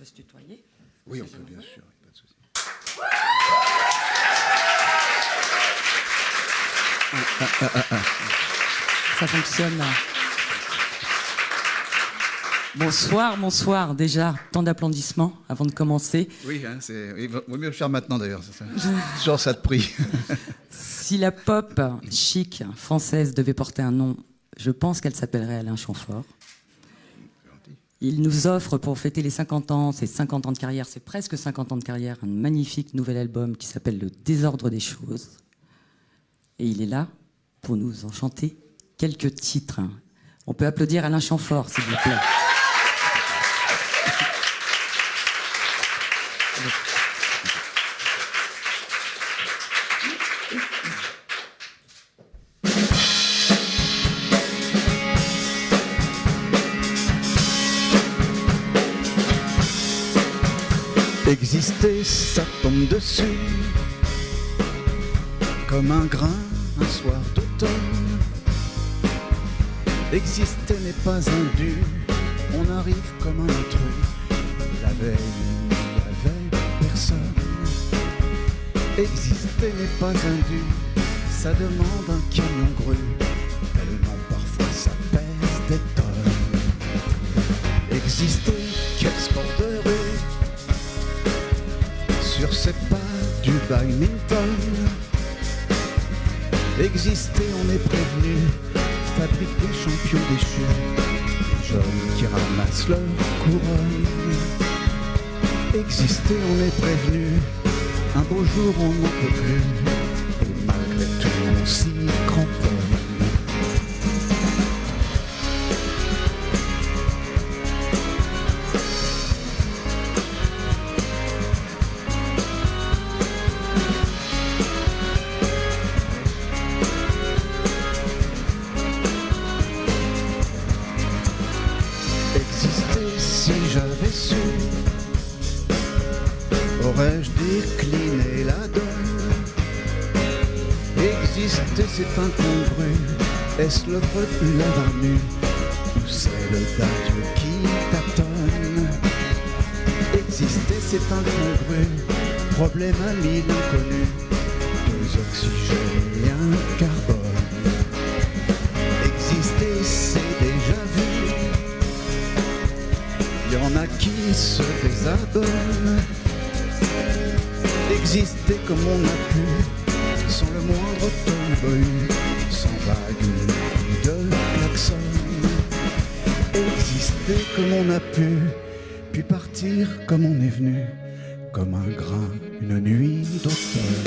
peut se tutoyer. Oui, on peut, bien sûr, pas de souci. Ça fonctionne. Bonsoir, bonsoir. Déjà, tant d'applaudissements avant de commencer. Oui, hein, il vaut mieux le faire maintenant d'ailleurs. Genre ça te prie. Si la pop chic française devait porter un nom, je pense qu'elle s'appellerait Alain Chamfort. Il nous offre pour fêter les 50 ans, ses 50 ans de carrière, c'est presque 50 ans de carrière, un magnifique nouvel album qui s'appelle Le désordre des choses. Et il est là pour nous en chanter quelques titres. On peut applaudir Alain Chamfort, s'il vous plaît. Exister, ça tombe dessus comme un grain, un soir d'automne. Exister n'est pas un dû, on arrive comme un intrus. La veille, il n'y avait personne. Exister n'est pas un dû, ça demande un camion grue. Tellement parfois ça pèse des tonnes. Exister, quel sport de rue. Sur ces pas du badminton. Exister, on est prévenu, fabrique des champions déchus, des jeunes qui ramassent leur couronne. Exister, on est prévenu, un beau jour on n'en peut plus, et malgré tout on s'y cramponne. Aurais-je décliné la donne? Exister c'est incongru. Est-ce le refus l'avoir nu? Ou c'est le dadieu qui tâtonne? Exister c'est incongru. Problème à mille inconnus. Deux oxygènes et un carbone. Exister c'est déjà vu. Y en a qui se désabonnent. Exister comme on a pu, sans le moindre tolleboy, sans vague de klaxon. Exister comme on a pu, puis partir comme on est venu, comme un grain, une nuit d'automne.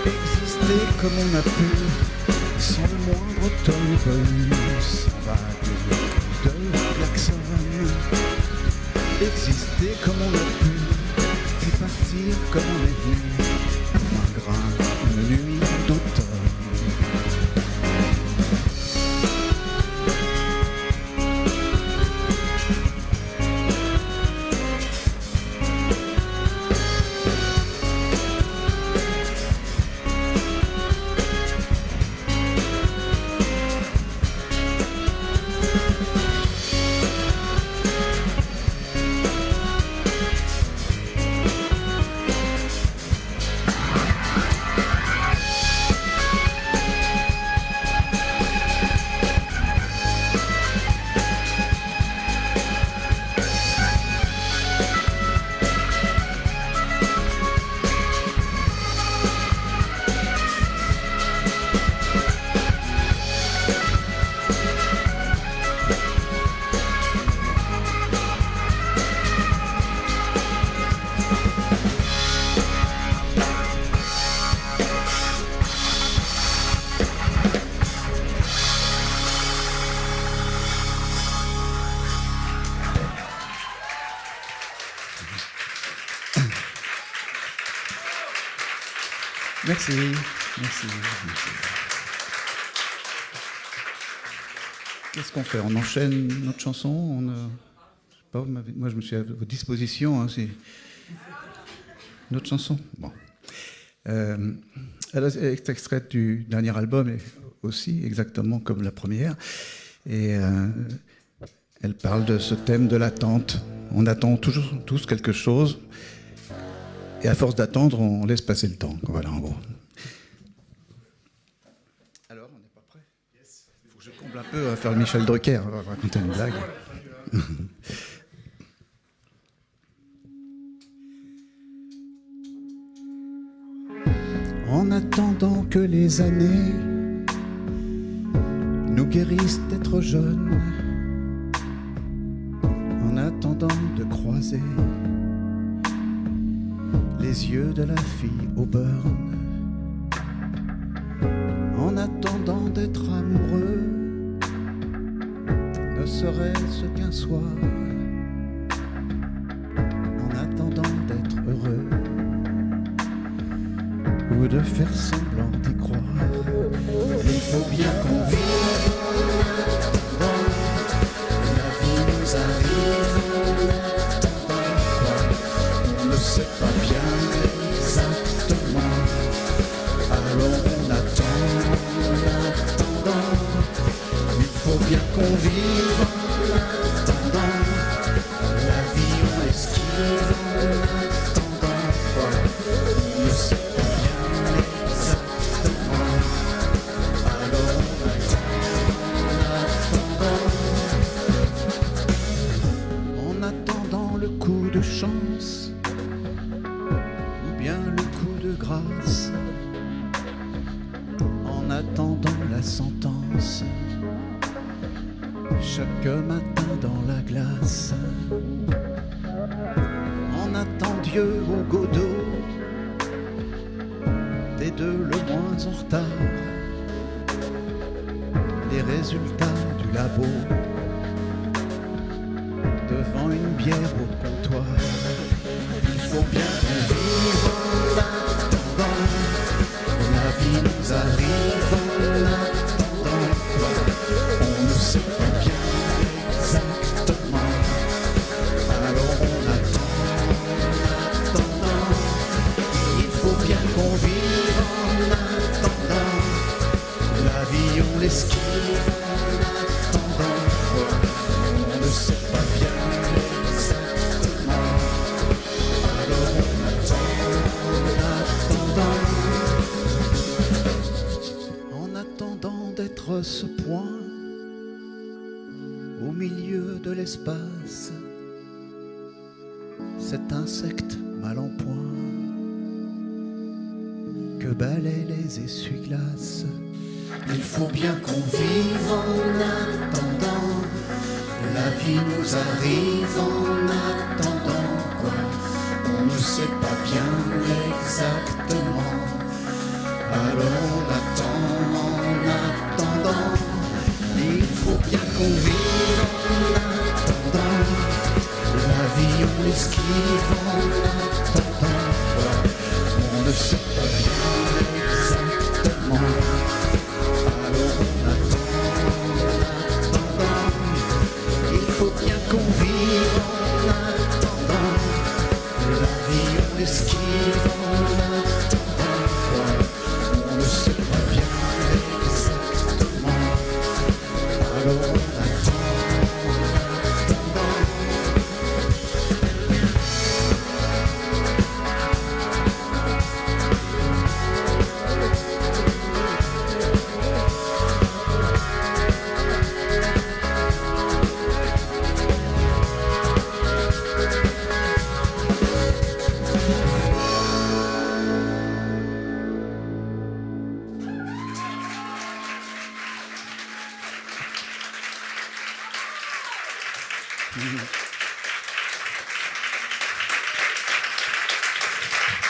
Exister comme on a pu, sans le moindre tolleboy, sans vague de klaxon. Exister comme on a pu, puis partir comme on est venu, comme un grain, une nuit d'automne. Merci, merci, merci. Qu'est-ce qu'on fait? On enchaîne notre chanson? Je sais pas, moi je me suis à votre disposition. Hein, c'est notre chanson. Bon. Elle est extraite du dernier album, et aussi exactement comme la première. Et elle parle de ce thème de l'attente. On attend toujours tous quelque chose. Et à force d'attendre, on laisse passer le temps. Voilà, en gros. Alors, on n'est pas prêt? Il faut que je comble un peu à faire le Michel Drucker. On va raconter une blague. En attendant que les années nous guérissent d'être jeunes, en attendant de croiser les yeux de la fille au burn, en attendant d'être amoureux, ne serait-ce qu'un soir, en attendant d'être heureux, ou de faire semblant d'y croire. Il faut bien qu'on vive en attendant, la vie nous arrive en attendant, on ne sait pas bien exactement, alors on attend en attendant. Il faut bien qu'on vive en attendant, la vie on esquive en attendant, on ne sait pas. De chance ou bien le coup de grâce, en attendant la sentence chaque matin dans la glace, on attend Dieu au godot, des deux le moins en retard, les résultats du labo devant une bière au comptoir. Il faut bien qu'on vive en attendant, la vie nous arrive en attendant, on ne sait pas bien exactement, alors on attend en attendant. Il faut bien qu'on vive en attendant, la vie on l'esquive en attendant, on ne sait pas bien. Ce point au milieu de l'espace, cet insecte mal en point que balaient les essuie-glaces. Il faut bien qu'on vive en attendant, la vie nous arrive en attendant, quoi. On ne sait pas bien exactement, alors on attend en attendant. Il faut bien qu'on vive en attendant, la vie on l'esquive en attendant, on ne sait pas bien exactement, alors on attend en attendant. Il faut bien qu'on vive en attendant, la vie on l'esquive en attendant, on ne sait pas bien exactement, alors on attend en attendant.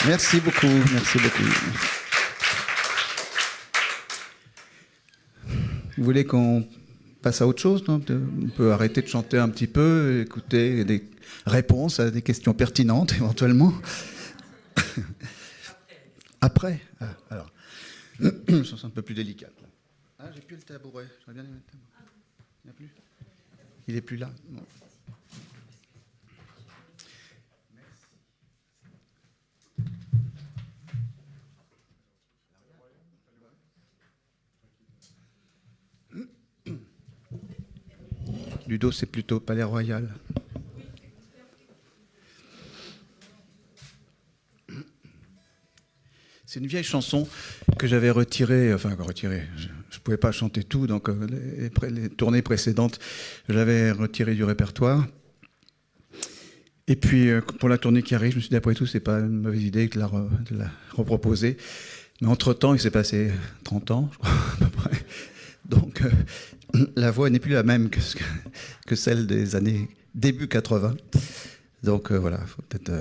Merci beaucoup, merci beaucoup. Vous voulez qu'on passe à autre chose, non? On peut arrêter de chanter un petit peu, écouter des réponses à des questions pertinentes éventuellement. Après. Alors, je sens un peu plus délicate. Ah, j'ai plus le tabouret. J'aurais bien aimé le tabouret. Il n'y a plus. Il est plus là. Non. Ludo, c'est plutôt Palais Royal. C'est une vieille chanson que j'avais retirée, je ne pouvais pas chanter tout, donc les tournées précédentes, j'avais retiré du répertoire. Et puis, pour la tournée qui arrive, je me suis dit, après tout, c'est pas une mauvaise idée de la reproposer. Mais entre-temps, il s'est passé 30 ans, je crois, à peu près. Donc, la voix n'est plus la même que celle des années début 80. Donc, voilà, il faut peut-être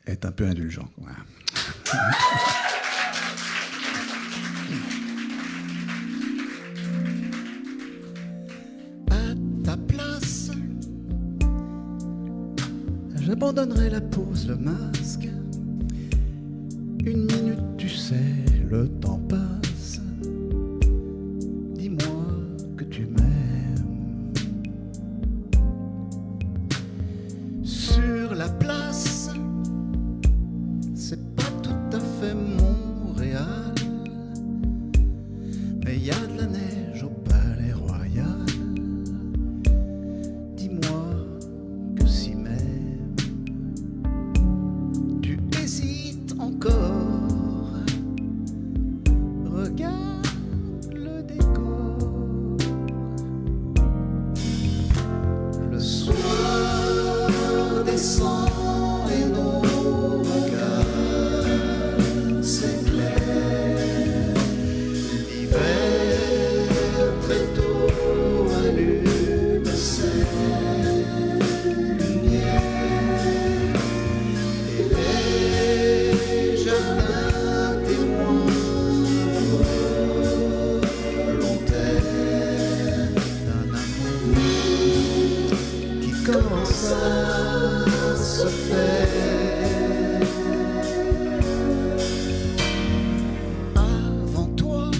être un peu indulgent. Voilà. À ta place, j'abandonnerai la pose, le masque. Une minute, tu sais, le temps passe. Dis-moi que tu m'aimes. Sur la place, c'est pas tout à fait Montréal, mais y a de la neige au Palais Royal. Dis-moi que si même tu hésites encore, regarde le décor. Le soir descend et nos regards s'éclairent. L'hiver très tôt allume ses lumières et les jardins témoins volontaires d'un amour qui commence à se faire. Avant toi,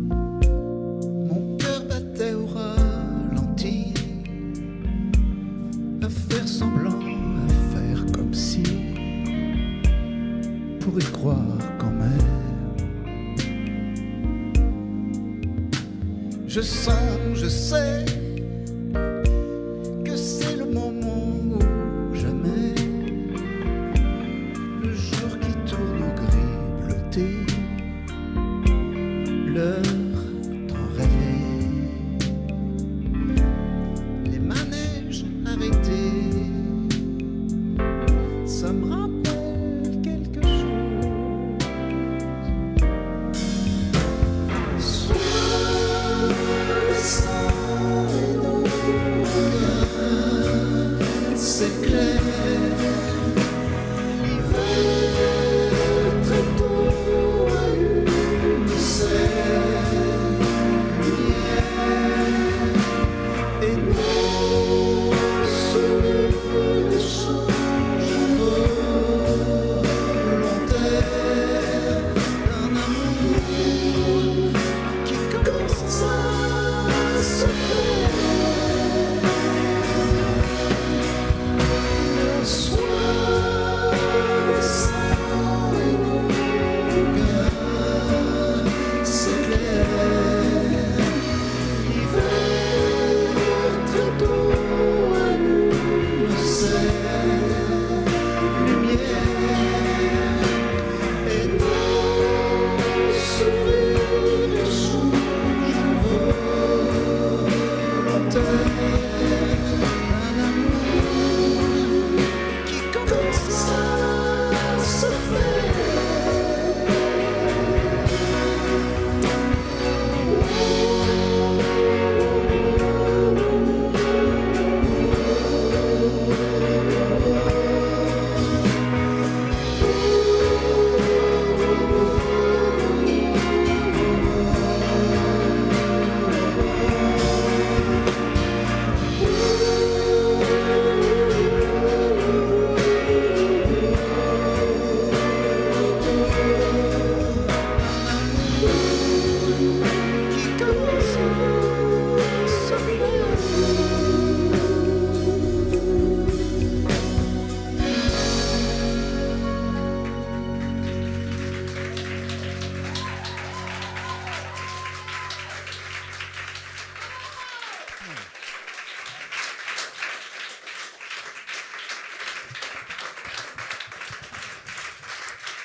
mon cœur battait au ralenti, à faire semblant, à faire comme si, pour y croire quand même. Je sens, je sais que c'est le moment ou jamais, le jour qui tourne au gris bleuté, l'heure d'en rêver, les manèges arrêtés, ça me rappelle quelque chose. Soir descend et nos regards s'éclairent. L'hiver très tôt allume ses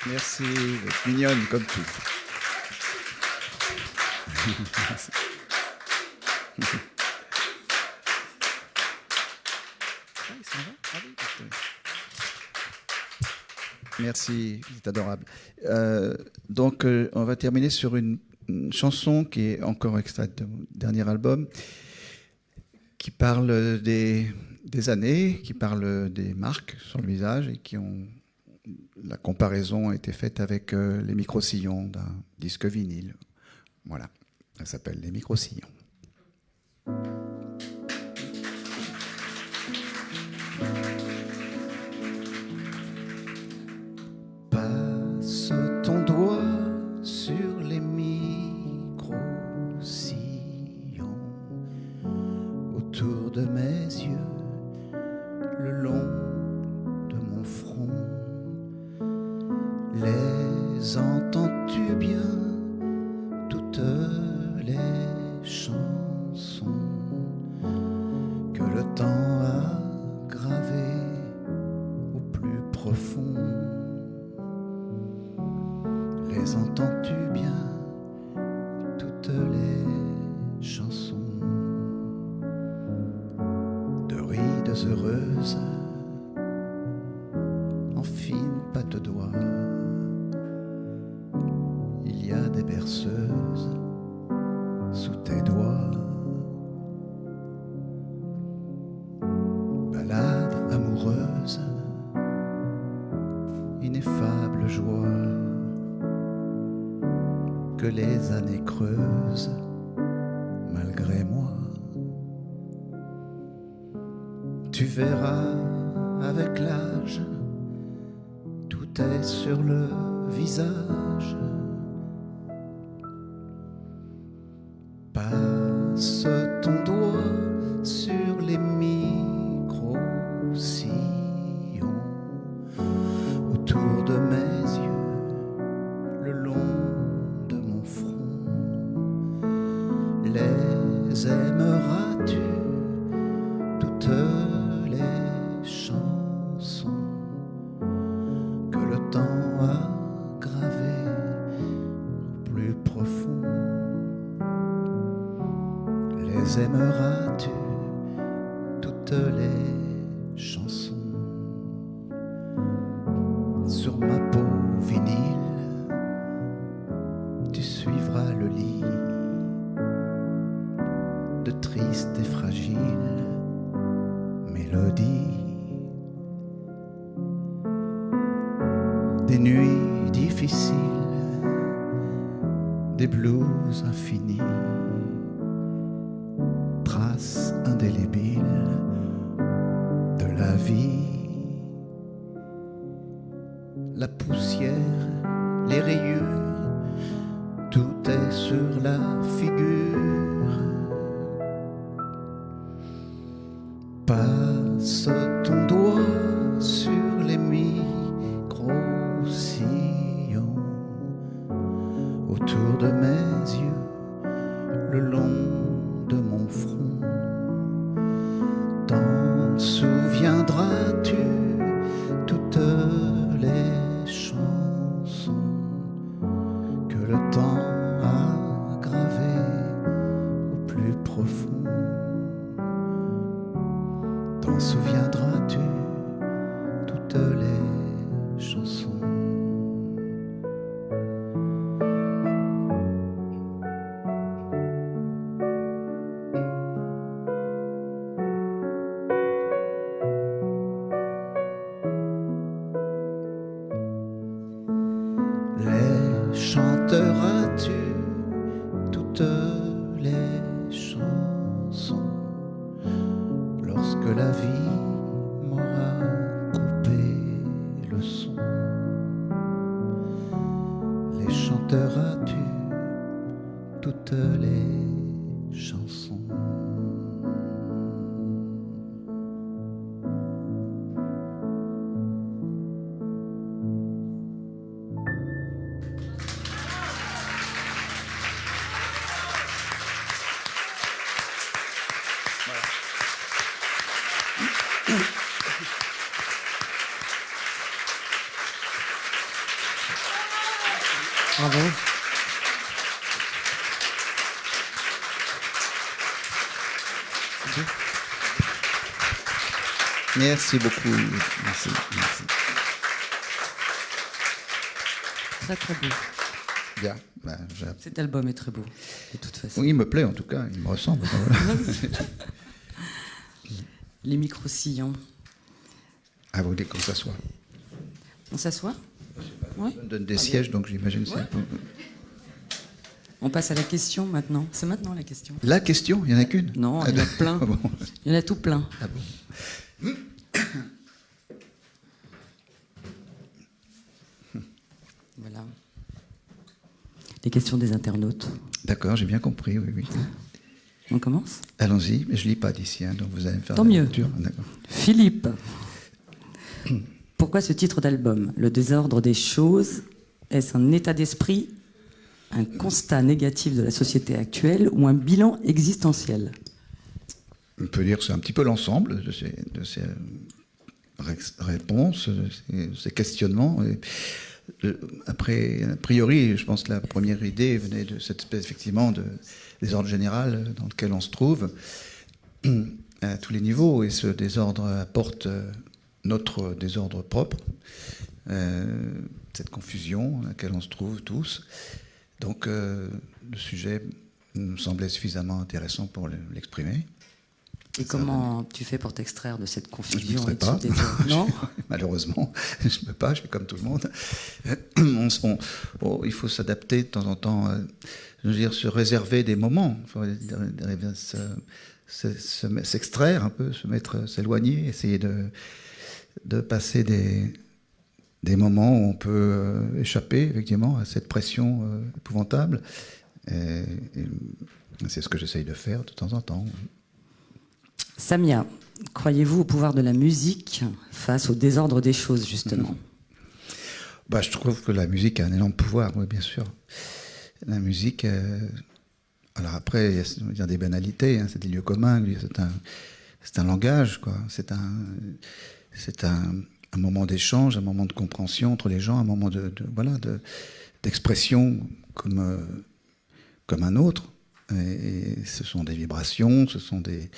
Merci, vous êtes mignonne comme tout. Merci, c'est adorable. Donc, on va terminer sur une chanson qui est encore extraite de mon dernier album, qui parle des années, qui parle des marques sur le visage et qui ont... La comparaison a été faite avec les micro-sillons d'un disque vinyle. Voilà, elle s'appelle Les micro-sillons. Passe ton doigt sur les micro-sillons autour de mes yeux, le long de mon front. Les entends-tu bien, toutes les chansons que le temps a gravées au plus profond? Les entends-tu bien, toutes les chansons de rides heureuses en fine patte d'oie? Il y a des berceuses sous tes doigts. Balade amoureuse, ineffable joie que les années creusent malgré moi. Tu verras avec l'âge, tout est sur le visage. Passe ton doigt sur les micro-sillons autour de mes yeux, le long de mon front. Les aimeras-tu, toutes les chansons que le temps a gravées au plus profond? Les aimeras-tu, toutes les chansons? Sur ma peau vinyle, tu suivras le lit de tristes et fragiles mélodies, des nuits difficiles, des blues infinis, traces indélébiles de la vie. La poussière, les rayures, tout est sur la figure. Passe ton doigt sur les micro-sillons autour de mes yeux, le long de mon front. T'en souviendras-tu, toutes les chansons que le temps a gravées au plus profond? T'en souviendras-tu, toutes les chansons? Les chanteras-tu, toutes les chansons, lorsque la vie m'aura coupé le son? Les chanteras-tu, toutes les chansons? Bravo. Merci beaucoup. Merci. Très très beau. Bien. Cet album est très beau, de toute façon. Oui, il me plaît en tout cas, il me ressemble. Voilà. Les micros sillants. Ah, vous voulez qu'on s'assoie? On s'assoit? Oui. On donne des sièges, donc j'imagine que c'est un peu... On passe à la question maintenant. C'est maintenant la question. La question, il n'y en a qu'une? Non, il y en a plein. Ah bon. Il y en a tout plein. Ah bon. Voilà. Les questions des internautes. D'accord, j'ai bien compris, oui, oui. On commence? Allons-y, mais je ne lis pas d'ici, hein, donc vous allez me faire Tant la mieux. lecture. D'accord. Philippe, pourquoi ce titre d'album? Le désordre des choses, est-ce un état d'esprit, un constat négatif de la société actuelle ou un bilan existentiel? On peut dire que c'est un petit peu l'ensemble de ces réponses, de ces questionnements. Et, a priori, je pense que la première idée venait de cette espèce, effectivement, de désordre général dans lequel on se trouve à tous les niveaux. Et ce désordre apporte notre désordre propre, cette confusion dans laquelle on se trouve tous. Donc, le sujet nous semblait suffisamment intéressant pour l'exprimer. Et comment tu fais pour t'extraire de cette confusion? Je ne pas. Non. Malheureusement, je ne peux pas, je fais comme tout le monde. Il faut s'adapter de temps en temps, je veux dire, se réserver des moments. Il faut s'extraire un peu, s'éloigner, essayer de passer des moments où on peut échapper, effectivement, à cette pression épouvantable. Et c'est ce que j'essaye de faire de temps en temps. Samia, croyez-vous au pouvoir de la musique face au désordre des choses, justement? Je trouve que la musique a un énorme pouvoir, oui, bien sûr. La musique... alors après, il y a des banalités, hein, c'est des lieux communs, c'est un langage, quoi. C'est un moment d'échange, un moment de compréhension entre les gens, un moment d'expression comme un autre. Et ce sont des vibrations, ce sont des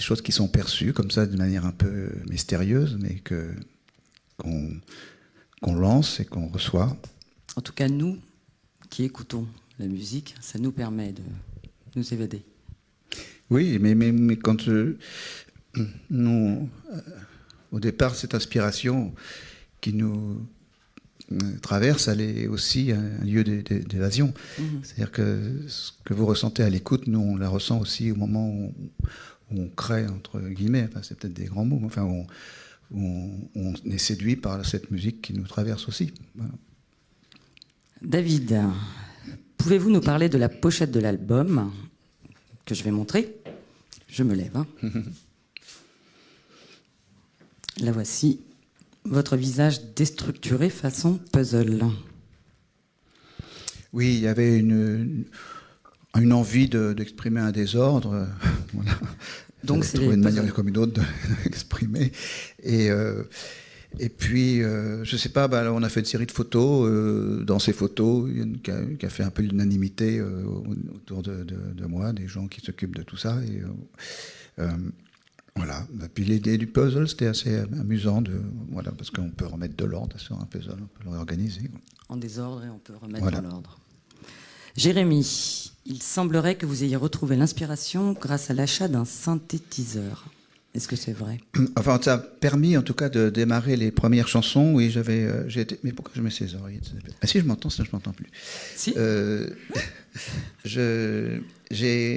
choses qui sont perçues comme ça, de manière un peu mystérieuse, mais qu'on lance et qu'on reçoit. En tout cas, nous qui écoutons la musique, ça nous permet de nous évader. Oui, mais quand nous, au départ, cette inspiration qui nous traverse, elle est aussi un lieu d'évasion. C'est-à-dire que ce que vous ressentez à l'écoute, nous, on la ressent aussi au moment où on crée, entre guillemets, enfin, c'est peut-être des grands mots, mais enfin, on est séduit par cette musique qui nous traverse aussi. Voilà. David, pouvez-vous nous parler de la pochette de l'album que je vais montrer? Je me lève. Hein. La voici. Votre visage déstructuré façon puzzle. Oui, il y avait une envie d'exprimer un désordre. Voilà. Donc c'est trouver une manière comme une autre d'exprimer. Et puis, je ne sais pas, on a fait une série de photos. Dans ces photos, il y a une qui a fait un peu l'unanimité autour de moi, des gens qui s'occupent de tout ça. Et, voilà. Et puis l'idée du puzzle, c'était assez amusant, parce qu'on peut remettre de l'ordre sur un puzzle, on peut le réorganiser. En désordre et on peut remettre dans l'ordre. Jérémy, il semblerait que vous ayez retrouvé l'inspiration grâce à l'achat d'un synthétiseur. Est-ce que c'est vrai? Enfin, ça a permis en tout cas de démarrer les premières chansons. Oui, j'ai été... Mais pourquoi je mets ces oreillettes? Ah si, je m'entends, sinon je m'entends plus. Si. Je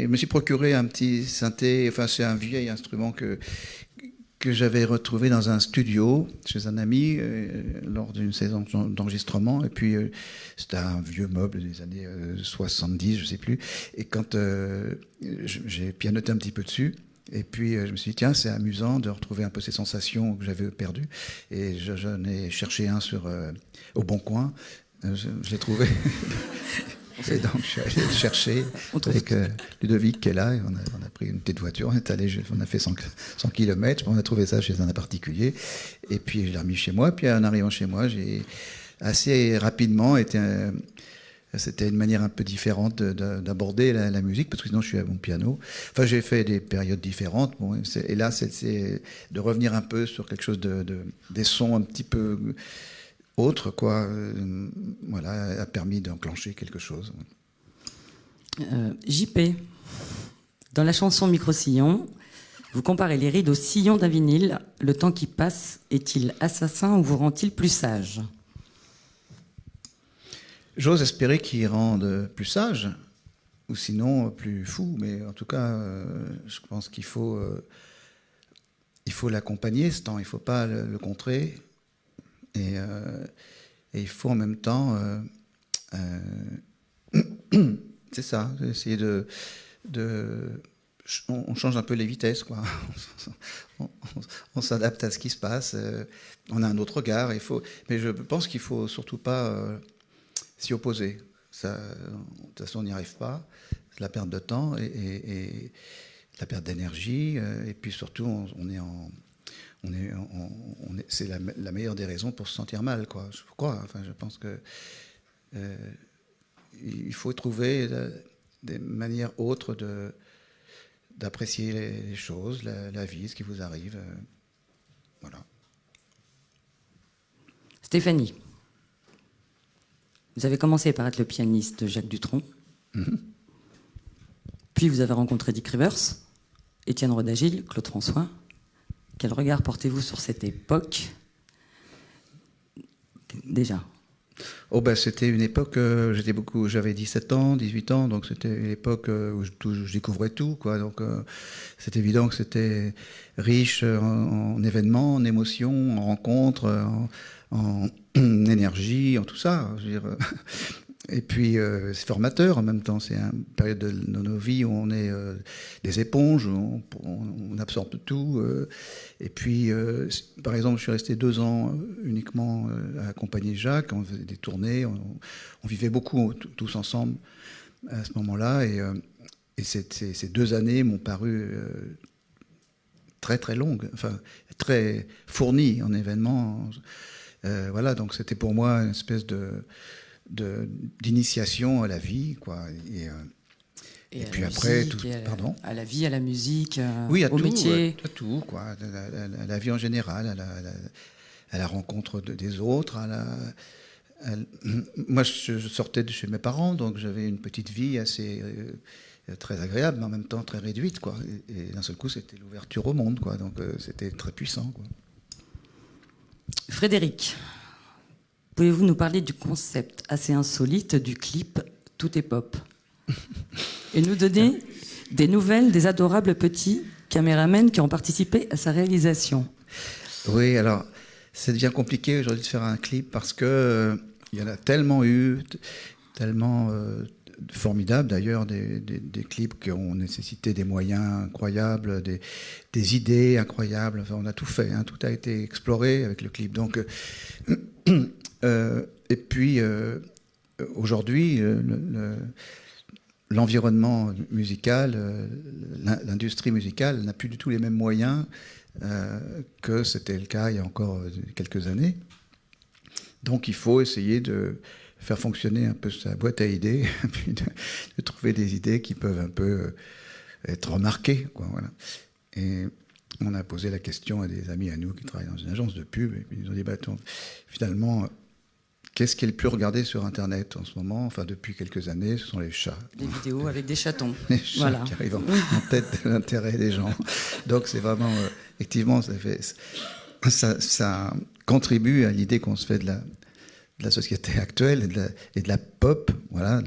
me suis procuré un petit synthé, enfin c'est un vieil instrument que j'avais retrouvé dans un studio chez un ami lors d'une saison d'enregistrement. Et puis c'était un vieux meuble des années 70, je sais plus. Et quand j'ai pianoté un petit peu dessus, et puis je me suis dit, tiens, c'est amusant de retrouver un peu ces sensations que j'avais perdues. Et j'en ai cherché un au Bon Coin. Je l'ai trouvé. Et donc, je suis allé le chercher avec Ludovic qui est là. Et on a pris une petite voiture, on a fait 100 km. On a trouvé ça chez un particulier. Et puis, je l'ai remis chez moi. Puis, en arrivant chez moi, j'ai assez rapidement, c'était une manière un peu différente d'aborder la musique, parce que sinon je suis à mon piano. Enfin, j'ai fait des périodes différentes, bon, et là, c'est de revenir un peu sur quelque chose des sons un petit peu autres, quoi. Voilà, a permis d'enclencher quelque chose. JP, dans la chanson Micro-sillon, vous comparez les rides au sillon d'un vinyle. Le temps qui passe est-il assassin ou vous rend-il plus sage ? J'ose espérer qu'il rende plus sage, ou sinon plus fou, mais en tout cas, je pense qu'il faut l'accompagner, ce temps, il ne faut pas le contrer, et il faut en même temps, c'est ça, essayer on change un peu les vitesses, quoi. On s'adapte à ce qui se passe, on a un autre regard, mais je pense qu'il ne faut surtout pas s'y opposer. Ça, de toute façon, on n'y arrive pas. C'est la perte de temps et la perte d'énergie. Et puis surtout, c'est la meilleure des raisons pour se sentir mal, quoi. Je crois. Enfin, je pense que il faut trouver des manières autres d'apprécier les choses, la vie, ce qui vous arrive. Voilà. Stéphanie. Vous avez commencé par être le pianiste de Jacques Dutronc. Mm-hmm. Puis vous avez rencontré Dick Rivers, Étienne Roda-Gil, Claude François. Quel regard portez-vous sur cette époque ? Déjà. C'était une époque, j'avais 17 ans, 18 ans, donc c'était une époque où je découvrais tout, quoi. Donc c'est évident que c'était riche en événements, en émotions, en rencontres, en énergie, en tout ça. Je veux dire. Et puis c'est formateur en même temps. C'est une période de nos vies où on est des éponges, où on absorbe tout. Et puis, par exemple, je suis resté 2 ans uniquement à accompagner Jacques. On faisait des tournées, on vivait beaucoup tous ensemble à ce moment-là. Et ces 2 années m'ont paru très très longues, enfin très fournies en événements. Voilà, donc c'était pour moi une espèce d'initiation à la vie, quoi. Et puis après, pardon, à la vie, à la musique, oui, au métier. À tout, quoi. À la vie en général, à la rencontre des autres. Moi, je sortais de chez mes parents, donc j'avais une petite vie assez très agréable, mais en même temps très réduite, quoi. Et d'un seul coup, c'était l'ouverture au monde, quoi. Donc c'était très puissant, quoi. Frédéric, pouvez-vous nous parler du concept assez insolite du clip « Tout est pop » et nous donner des nouvelles des adorables petits caméramens qui ont participé à sa réalisation ? Oui, alors, ça devient compliqué aujourd'hui de faire un clip parce que il y en a tellement eu, tellement formidables d'ailleurs, des clips qui ont nécessité des moyens incroyables, des idées incroyables. Enfin, on a tout fait, hein, tout a été exploré avec le clip. Donc, et puis, aujourd'hui, l'environnement musical, l'industrie musicale n'a plus du tout les mêmes moyens que c'était le cas il y a encore quelques années. Donc il faut essayer de faire fonctionner un peu sa boîte à idées, puis de trouver des idées qui peuvent un peu être remarquées, quoi, voilà. Et on a posé la question à des amis à nous qui travaillent dans une agence de pub, et puis ils nous ont dit, finalement, qu'est-ce qui est le plus regardé sur Internet en ce moment, enfin depuis quelques années, ce sont les chats. Des vidéos avec des chatons. Les chats, voilà, qui arrivent en tête de l'intérêt des gens. Donc c'est vraiment, effectivement, ça contribue à l'idée qu'on se fait de la société actuelle et de la pop, voilà,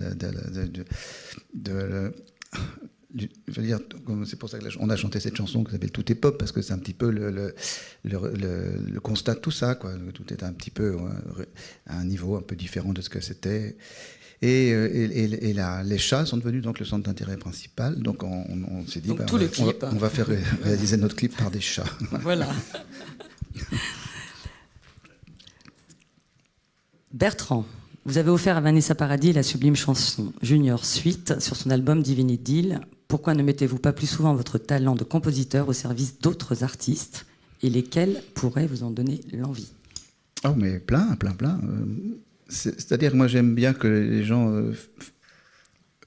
je veux dire, c'est pour ça qu'on a chanté cette chanson qui s'appelle Tout est pop, parce que c'est un petit peu le constat de tout ça, quoi. Tout est un petit peu à un niveau un peu différent de ce que c'était. Et les chats sont devenus donc le centre d'intérêt principal. Donc on s'est dit, on va faire réaliser notre clip par des chats. Voilà. Bertrand, vous avez offert à Vanessa Paradis la sublime chanson Junior Suite sur son album Divine Idyll. Pourquoi ne mettez-vous pas plus souvent votre talent de compositeur au service d'autres artistes, et lesquels pourraient vous en donner l'envie ? Oh, mais plein. C'est-à-dire que moi, j'aime bien que les gens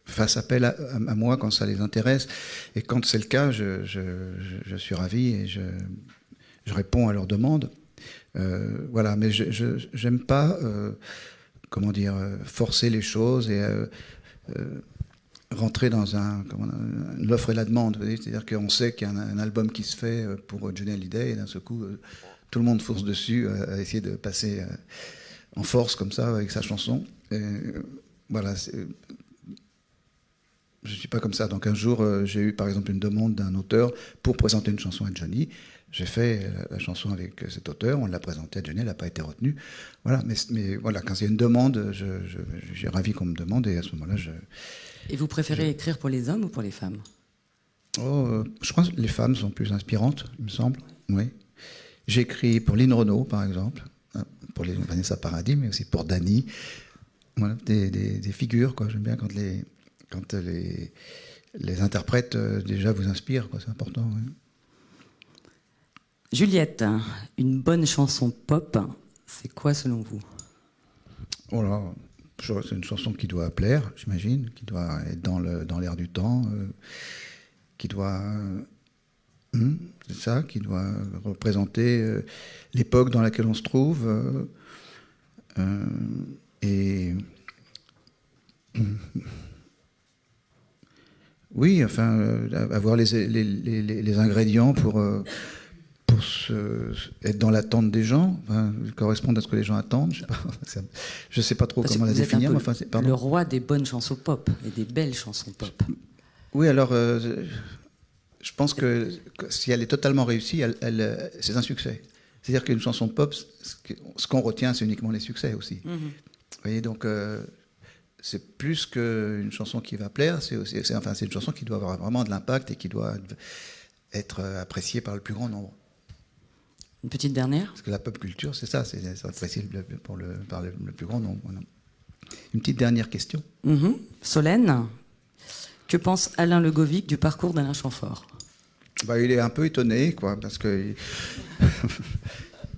fassent appel à moi quand ça les intéresse. Et quand c'est le cas, je suis ravi et je réponds à leurs demandes. Voilà, mais je n'aime pas, forcer les choses et rentrer dans l'offre et la demande. C'est-à-dire qu'on sait qu'il y a un album qui se fait pour Johnny Hallyday et d'un seul coup, tout le monde fonce dessus à essayer de passer en force comme ça avec sa chanson. Et, voilà, je ne suis pas comme ça. Donc un jour, j'ai eu par exemple une demande d'un auteur pour présenter une chanson à Johnny. J'ai fait la chanson avec cet auteur, on l'a présentée à Johnny, elle n'a pas été retenue. Voilà, mais voilà, quand il y a une demande, j'ai ravi qu'on me demande et à ce moment-là, Et vous préférez écrire pour les hommes ou pour les femmes ? Je pense que les femmes sont plus inspirantes, il me semble. Oui. J'ai écrit pour Lynn Renaud, par exemple, pour Vanessa Paradis, mais aussi pour Dany. Voilà, des figures, quoi. J'aime bien quand les interprètes déjà vous inspirent, quoi. C'est important. Oui. Juliette, une bonne chanson pop, c'est quoi selon vous ? Oh là, c'est une chanson qui doit plaire, j'imagine, qui doit être dans l'air du temps, qui doit... c'est ça, qui doit représenter l'époque dans laquelle on se trouve. Et... oui, enfin, avoir les ingrédients pour être dans l'attente des gens, correspondre à ce que les gens attendent. Je sais pas trop comment la définir. Vous êtes le roi des bonnes chansons pop et des belles chansons pop. Oui, alors, je pense que si elle est totalement réussie, c'est un succès. C'est-à-dire qu'une chanson pop, ce qu'on retient, c'est uniquement les succès aussi. Mm-hmm. Vous voyez, donc, c'est plus qu'une chanson qui va plaire, c'est une chanson qui doit avoir vraiment de l'impact et qui doit être appréciée par le plus grand nombre. Une petite dernière ? Parce que la pop culture, c'est ça, c'est apprécié par le plus grand nombre. Voilà. Une petite dernière question. Mm-hmm. Solène, que pense Alain Legovic du parcours d'Alain Chamfort ? Il est un peu étonné, quoi, parce que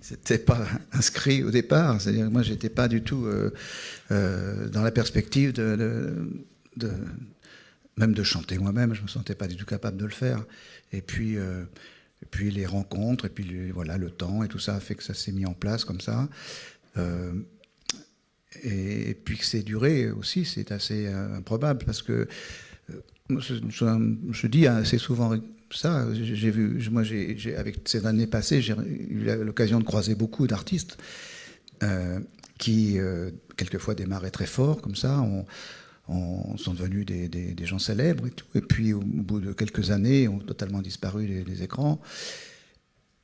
c'était pas inscrit au départ. C'est-à-dire que moi, j'étais pas du tout dans la perspective même de chanter moi-même. Je me sentais pas du tout capable de le faire. Et puis les rencontres, et puis voilà, le temps et tout ça a fait que ça s'est mis en place comme ça. Et puis que c'est duré aussi, c'est assez improbable parce que je dis assez souvent ça. Avec ces années passées, j'ai eu l'occasion de croiser beaucoup d'artistes qui, quelquefois, démarraient très fort, comme ça, sont devenus des gens célèbres et tout. Et puis, au bout de quelques années, ont totalement disparu des écrans.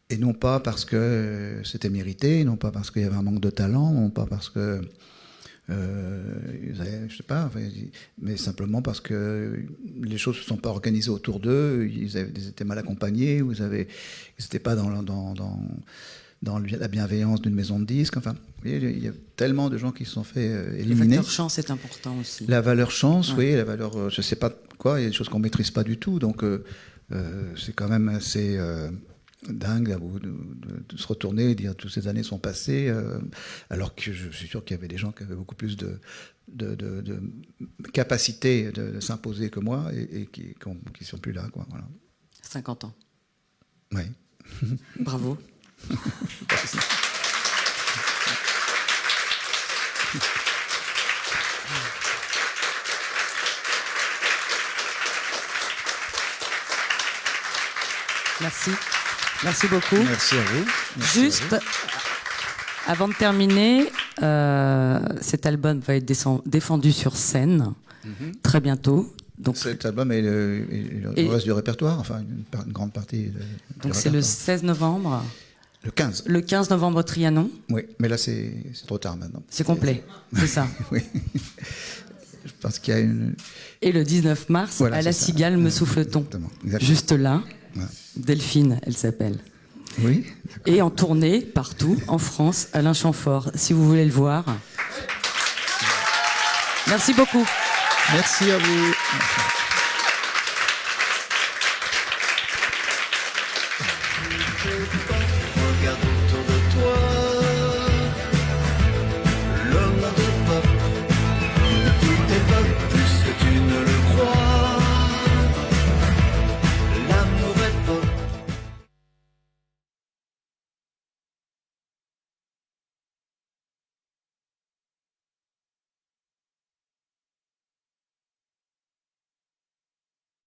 Et non pas parce que c'était mérité, non pas parce qu'il y avait un manque de talent, non pas parce que... je sais pas, mais simplement parce que les choses ne se sont pas organisées autour d'eux, ils étaient mal accompagnés, ils n'étaient pas dans la bienveillance d'une maison de disques. Enfin, il y a tellement de gens qui se sont fait éliminer. La valeur chance est important aussi. La valeur chance, oui, la valeur, je sais pas quoi, il y a des choses qu'on maîtrise pas du tout, donc c'est quand même assez dingue de se retourner et dire toutes ces années sont passées, alors que je suis sûr qu'il y avait des gens qui avaient beaucoup plus de capacité de s'imposer que moi et qui sont plus là, quoi. Voilà. 50 ans. Oui. Bravo. Merci. Merci beaucoup. Merci à vous. Merci Juste, avant de terminer, cet album va être défendu sur scène très bientôt. Donc, cet album et le reste du répertoire, enfin une grande partie. Donc c'est le 16 novembre. Le 15. Le 15 novembre au Trianon. Oui, mais là c'est trop tard maintenant. C'est complet, c'est ça. Oui. Je pense qu'il y a une... Et le 19 mars, voilà, à la Cigale, me souffle-t-on. Exactement. Juste là. Ouais. Delphine, elle s'appelle. Oui. Et en tournée partout en France, Alain Chamfort, si vous voulez le voir. Merci beaucoup. Merci à vous. Merci.